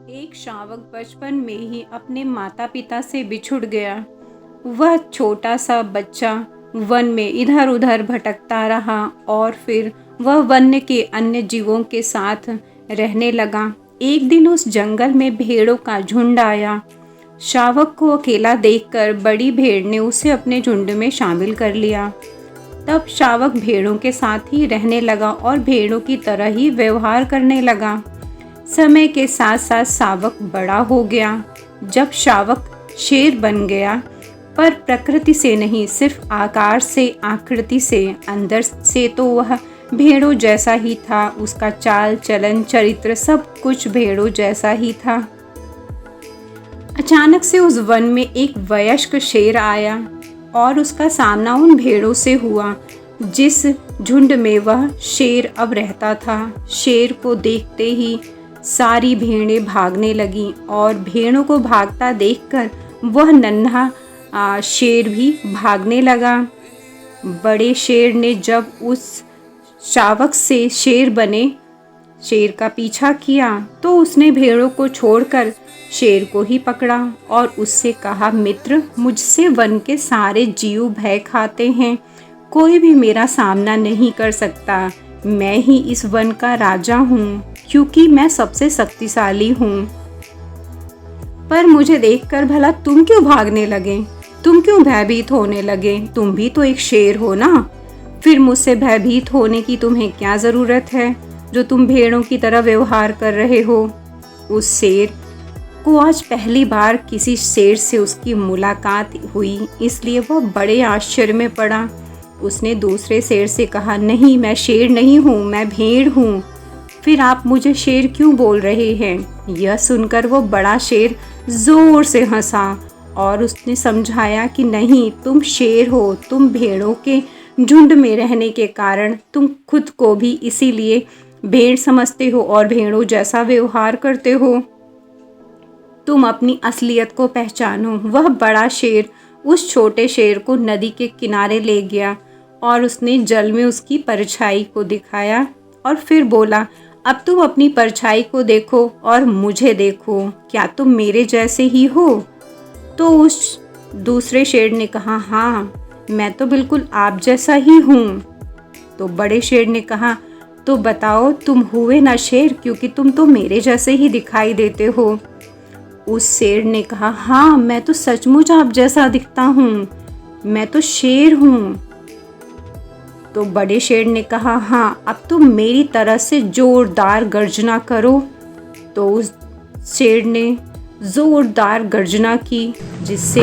एक शावक बचपन में ही अपने माता पिता से बिछुड़ गया। वह छोटा सा बच्चा वन में इधर उधर भटकता रहा और फिर वह वन्य के अन्य जीवों के साथ रहने लगा। एक दिन उस जंगल में भेड़ों का झुंड आया। शावक को अकेला देखकर बड़ी भेड़ ने उसे अपने झुंड में शामिल कर लिया। तब शावक भेड़ों के साथ ही रहने लगा और भेड़ों की तरह ही व्यवहार करने लगा। समय के साथ साथ शावक बड़ा हो गया। जब शावक शेर बन गया, पर प्रकृति से नहीं, सिर्फ आकार से, आकृति से, अंदर से तो वह भेड़ों जैसा ही था। उसका चाल चलन चरित्र सब कुछ भेड़ों जैसा ही था। अचानक से उस वन में एक वयस्क शेर आया और उसका सामना उन भेड़ों से हुआ जिस झुंड में वह शेर अब रहता था। शेर को देखते ही सारी भेड़ें भागने लगीं और भेड़ों को भागता देखकर वह नन्हा शेर भी भागने लगा। बड़े शेर ने जब उस शावक से शेर बने शेर का पीछा किया तो उसने भेड़ों को छोड़कर शेर को ही पकड़ा और उससे कहा, मित्र, मुझसे वन के सारे जीव भय खाते हैं। कोई भी मेरा सामना नहीं कर सकता। मैं ही इस वन का राजा हूँ क्योंकि मैं सबसे शक्तिशाली हूँ। पर मुझे देखकर भला तुम क्यों भागने लगे? तुम क्यों भयभीत होने लगे? तुम भी तो एक शेर हो ना। फिर मुझसे भयभीत होने की तुम्हें क्या ज़रूरत है जो तुम भेड़ों की तरह व्यवहार कर रहे हो? उस शेर को आज पहली बार किसी शेर से उसकी मुलाकात हुई, इसलिए वह बड़े आश्चर्य में पड़ा। उसने दूसरे शेर से कहा, नहीं, मैं शेर नहीं हूँ, मैं भेड़ हूँ। फिर आप मुझे शेर क्यों बोल रहे हैं? यह सुनकर वो बड़ा शेर जोर से हंसा और उसने समझाया कि नहीं, तुम शेर हो। तुम भेड़ों के झुंड में रहने के कारण तुम खुद को भी इसीलिए भेड़ समझते हो और भेड़ों जैसा व्यवहार करते हो। तुम अपनी असलियत को पहचानो। वह बड़ा शेर उस छोटे शेर को नदी के किनारे ले गया और उसने जल में उसकी परछाई को दिखाया और फिर बोला, अब तुम अपनी परछाई को देखो और मुझे देखो। क्या तुम मेरे जैसे ही हो? तो उस दूसरे शेर ने कहा, हाँ, मैं तो बिल्कुल आप जैसा ही हूँ। तो बड़े शेर ने कहा, तो बताओ, तुम हुए ना शेर, क्योंकि तुम तो मेरे जैसे ही दिखाई देते हो। उस शेर ने कहा, हाँ, मैं तो सचमुच आप जैसा दिखता हूँ, मैं तो शेर हूँ। तो बड़े शेर ने कहा, हाँ, अब तुम मेरी तरह से जोरदार गर्जना करो। तो उस शेर ने जोरदार गर्जना की जिससे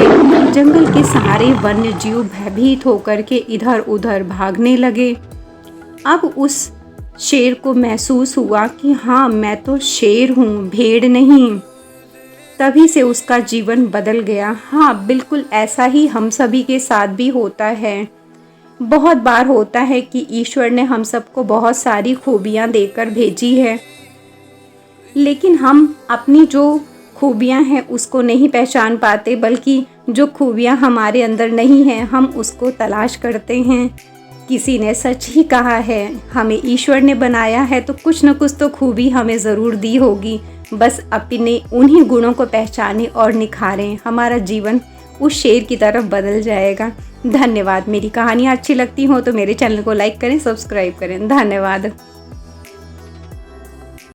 जंगल के सारे वन्य जीव भयभीत होकर के इधर उधर भागने लगे। अब उस शेर को महसूस हुआ कि हाँ, मैं तो शेर हूँ, भेड़ नहीं। तभी से उसका जीवन बदल गया। हाँ, बिल्कुल ऐसा ही हम सभी के साथ भी होता है। बहुत बार होता है कि ईश्वर ने हम सबको बहुत सारी खूबियाँ देकर भेजी है, लेकिन हम अपनी जो खूबियाँ हैं उसको नहीं पहचान पाते, बल्कि जो खूबियाँ हमारे अंदर नहीं हैं हम उसको तलाश करते हैं। किसी ने सच ही कहा है, हमें ईश्वर ने बनाया है तो कुछ न कुछ तो खूबी हमें ज़रूर दी होगी। बस अपने उन्हीं गुणों को पहचानें और निखारें, हमारा जीवन उस शेर की तरफ बदल जाएगा। धन्यवाद। मेरी कहानियाँ अच्छी लगती हो तो मेरे चैनल को लाइक करें, सब्सक्राइब करें। धन्यवाद।